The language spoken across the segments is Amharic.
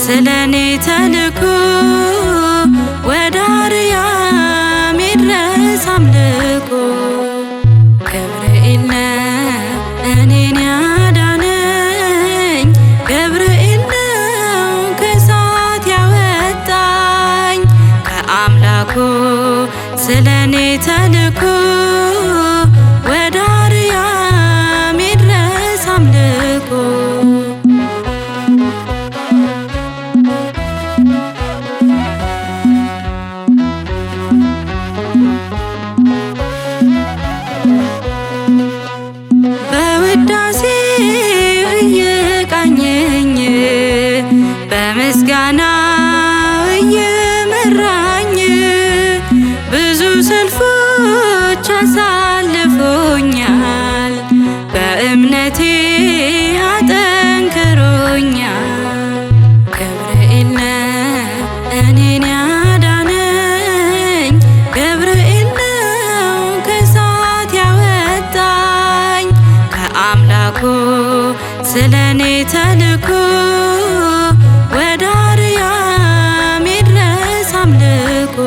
ስለኔ ተልኮ ወደ አርያም ይድረስ አምልኮ። ገብርኤል ነው እኔን ያዳነኝ፣ ገብርኤል ነው ከእሳት ያወጣኝ ከአምላኩ ስለኔ ተልኮ ወደ አርያም ይድረስ አምልኮ። በውዳሴ እየቃኘኝ በምስጋና እየመራኝ ብዙ ሰልፎች አሳልፎኛል፣ በእምነቴ አጠንክሮኛል። ገብርኤል ነው እኔን ያዳነኝ፣ ገብርኤል ነው ከእሳት ያወጣኝ ከአምላኩ ስለኔ ተልኮ ወደ አርያም ይድረስ አምልኮ።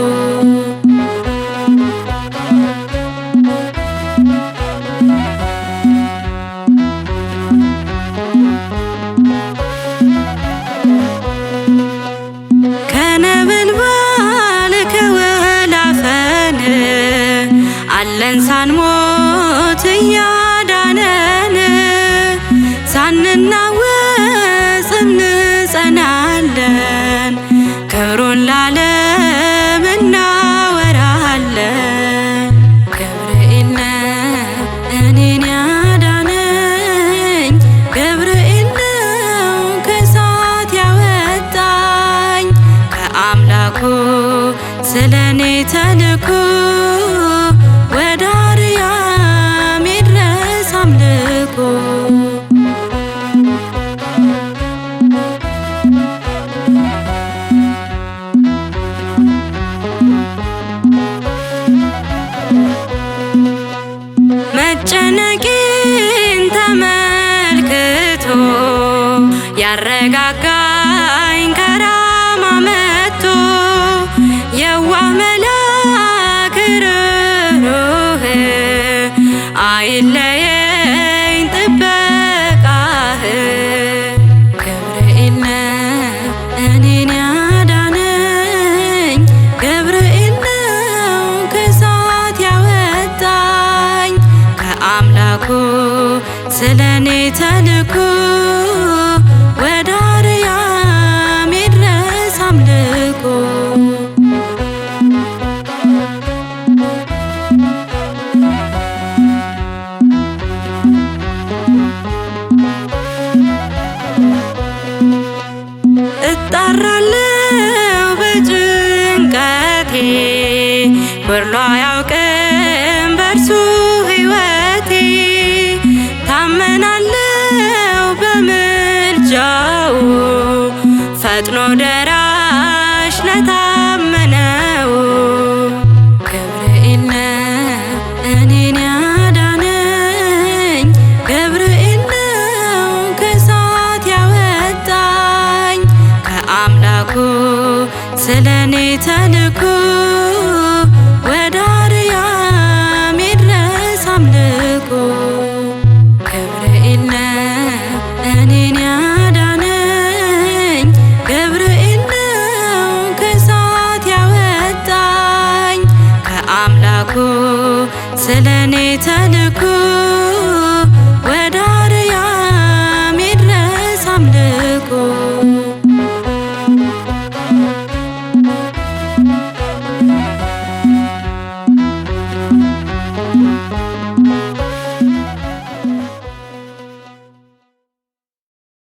ከነበልባል ከወላፈን አለን ሳንሞት እያዳነን፣ ሳንናወጽ እንጸናለን፣ ክብሩን ለዓለም እናወራለን። ገብርኤል ነው እኔን ያዳነኝ፣ ገብርኤል ነው ከእሳት ያወጣኝ ከአምላኩ ስለኔ ተልኮ ወደ አርያም ይድረስ አምልኮ። መጨነቄን ተመልክቶ ያረጋጋኝ ከራማ መጥቶ የዋህ መልአክ ርኅሩህ አይለየኝ ጥበቃህ። ገብርኤል ነው እኔን ያዳነኝ፣ ገብርኤል ነው ከእሳት ያወጣኝ ከአምላኩ ስለኔ ተልኮ ወደ አርያም ይድረስ አምልኮ። እጣራለሁ በጭንቀቴ ጎድሎ አያውቅም በእርሱ ሕይወቴ፣ ታመናለሁ በምልጃው ፈጥኖ